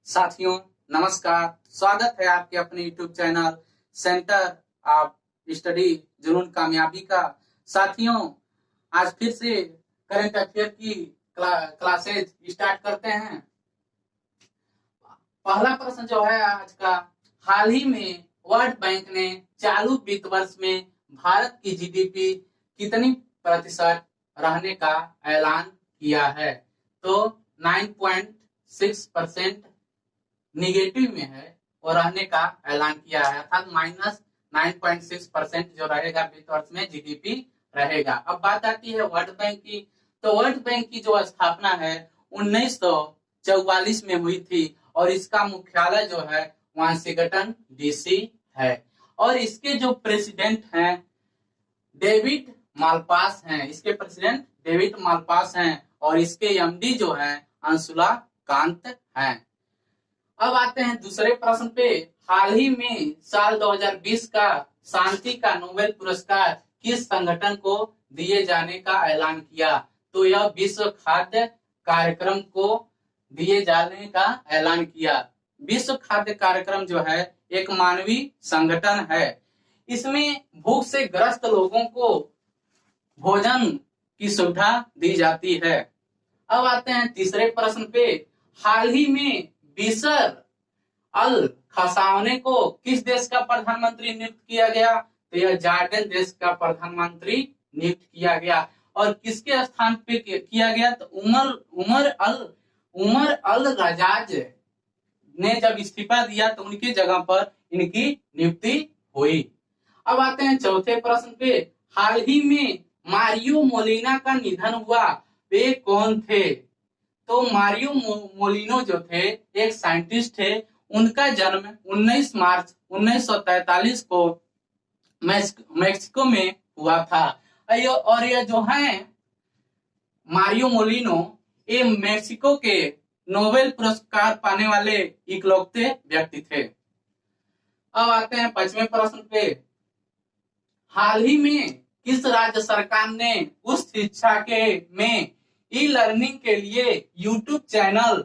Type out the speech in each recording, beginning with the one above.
साथियों नमस्कार। स्वागत है आपके अपने YouTube channel centre of study जुनून कामयाबी का। साथियों आज फिर से करंट अफेयर की क्लासेज स्टार्ट करते हैं। पहला प्रश्न जो है आज का, हाल ही में वर्ल्ड बैंक ने चालू वित्त वर्ष में भारत की जीडीपी कितनी प्रतिशत रहने का ऐलान किया है? तो 9.6% निगेटिव में है और रहने का ऐलान किया है, अर्थात -9.6% जो रहेगा वित्त वर्ष में जीडीपी रहेगा। अब बात आती है वर्ल्ड बैंक की। तो वर्ल्ड बैंक की जो स्थापना है 1944 में हुई थी और इसका मुख्यालय जो है वाशिंगटन डीसी है और इसके जो प्रेसिडेंट हैं डेविड मालपास हैं। इसके प्रेसिडेंट डेविड मालपास हैं और इसके एमडी जो है अंशुला कांत हैं। अब आते हैं दूसरे प्रश्न पे। हाल ही में साल 2020 का शांति का नोबेल पुरस्कार किस संगठन को दिए जाने का ऐलान किया? तो यह विश्व खाद्य कार्यक्रम को दिए जाने का ऐलान किया। विश्व खाद्य कार्यक्रम जो है एक मानवीय संगठन है। इसमें भूख से ग्रस्त लोगों को भोजन की सुविधा दी जाती है। अब आते हैं तीसरे प्रश्न पे। हाल ही में बिशर अल खसावने को किस देश का प्रधानमंत्री नियुक्त किया गया? तो यह जॉर्डन देश का प्रधानमंत्री नियुक्त किया गया। और किसके स्थान पे किया गया? तो उमर अल रजाज ने जब इस्तीफा दिया तो उनकी जगह पर इनकी नियुक्ति हुई। अब आते हैं चौथे प्रश्न पे। हाल ही में मारियो मोलिना का निधन हुआ, वे कौन थे? तो मारियो मोलिनो जो थे एक साइंटिस्ट थे। उनका जन्म 19 मार्च 1943 को मैक्सिको में हुआ था। और ये जो है मारियो मोलिनो ये मैक्सिको के नोबेल पुरस्कार पाने वाले इकलौते व्यक्ति थे। अब आते हैं पांचवें प्रश्न पे। हाल ही में किस राज्य सरकार ने उच्च शिक्षा के में ई लर्निंग के लिए यूट्यूब चैनल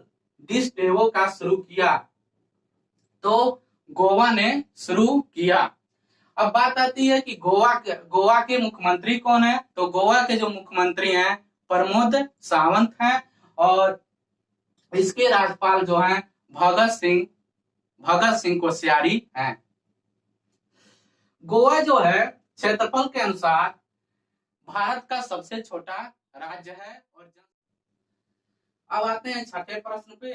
डिश डेवो का शुरू किया? तो गोवा ने शुरू किया। अब बात आती है कि गोवा के मुख्यमंत्री कौन है? तो गोवा के जो मुख्यमंत्री हैं प्रमोद सावंत हैं और इसके राज्यपाल जो हैं भगत सिंह कोश्यारी हैं। गोवा जो है क्षेत्रफल के अनुसार भारत का सबसे छोटा राज्य है। और अब आते हैं छठे प्रश्न पे।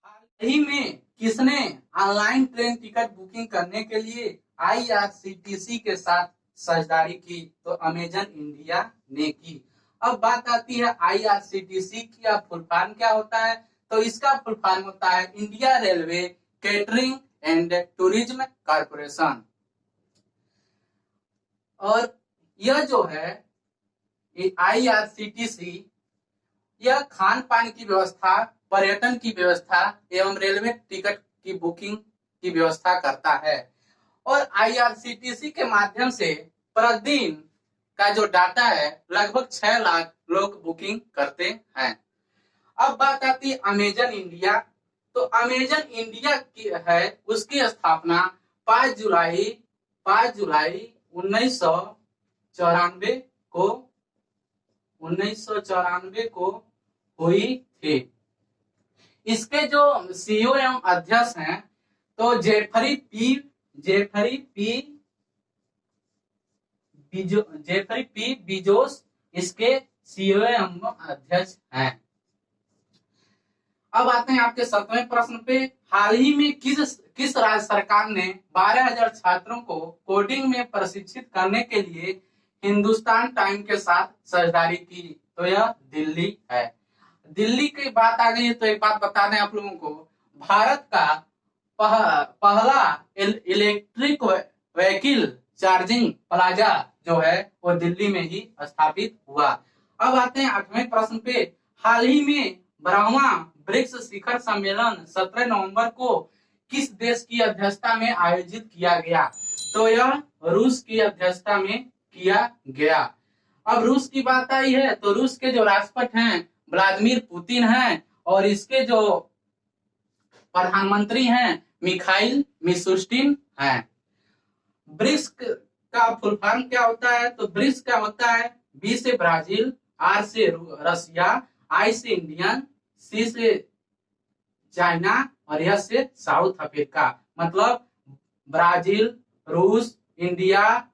हाल ही में किसने ऑनलाइन ट्रेन टिकट बुकिंग करने के लिए IRCTC के साथ साझेदारी की? तो अमेजन इंडिया ने की। अब बात आती है IRCTC का फुल फॉर्म क्या होता है? तो इसका फुल फॉर्म होता है India railway catering and tourism corporation. और यह जो है IRCTC यह खान पान की व्यवस्था, पर्यटन की व्यवस्था एवं रेलवे टिकट की बुकिंग की व्यवस्था करता है। और IRCTC के माध्यम से प्रतिदिन का जो डाटा है लगभग 6 लाख लोग बुकिंग करते हैं। अब बात आती है अमेजन इंडिया। तो अमेजन इंडिया की है उसकी स्थापना 5 जुलाई 1994 को हुई थी। इसके जो सीईओ एवं अध्यक्ष हैं तो जेफरी पी बिजोस इसके सीईओ एवं अध्यक्ष हैं। अब आते हैं आपके 7वें प्रश्न पे। हाल ही में किस राज्य सरकार ने 12,000 छात्रों को कोडिंग में प्रशिक्षित करने के लिए हिंदुस्तान टाइम के साथ साझेदारी की? तो यह दिल्ली है। दिल्ली की बात आ गई है तो एक बात बता दें आप लोगों को, भारत का पहला इलेक्ट्रिक व्हीकल चार्जिंग प्लाजा जो है वो दिल्ली में ही स्थापित हुआ। अब आते हैं 8वें प्रश्न पे। हाल ही में ब्रह्मा ब्रिक्स शिखर सम्मेलन 17 नवंबर को किस देश की अध्यक्षता में आयोजित किया गया? तो यह रूस की अध्यक्षता में किया गया। अब रूस की बात आई है तो रूस के जो राष्ट्रपति हैं व्लादिमीर पुतिन हैं और इसके जो प्रधानमंत्री हैं मिखाइल मिशुस्टिन हैं। ब्रिक्स का फुल फॉर्म क्या होता है? तो ब्रिक्स क्या होता है? बी से ब्राजील, आर से रसिया, आई से इंडियन, सी से चाइना और एस से साउथ अफ्रीका। मतलब ब्राजील, रूस, इंडिया,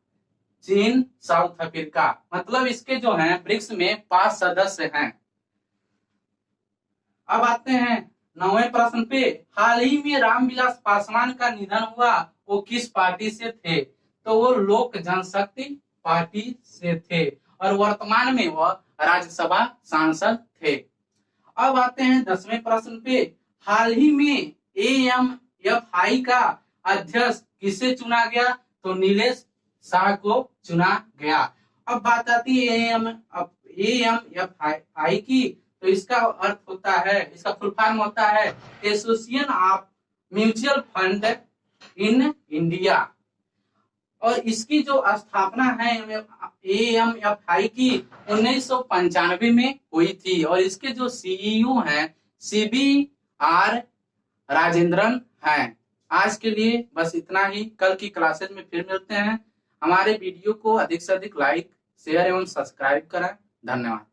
चीन, साउथ अफ्रीका। मतलब इसके जो हैं ब्रिक्स में 5 सदस्य हैं। अब आते हैं 9वें प्रश्न पे। हाल ही में रामविलास पासवान का निधन हुआ, वो किस पार्टी से थे? तो वो लोक जनशक्ति पार्टी से थे और वर्तमान में वह राज्यसभा सांसद थे। अब आते हैं 10वें प्रश्न पे। हाल ही में AMFI का अध्यक्ष किसे चुना गया? तो नीलेश शाह को चुना गया। अब बात आती है AMFI की, तो इसका अर्थ होता है, इसका फुल फॉर्म होता है association of mutual fund in India. और इसकी जो स्थापना है AMFI की 1995 में हुई थी और इसके जो CEO हैं CBR राजेंद्रन हैं। आज के लिए बस इतना ही। कल की क्लासेस में फिर मिलते हैं। हमारे वीडियो को अधिक से अधिक लाइक, शेयर एवं सब्सक्राइब करें। धन्यवाद।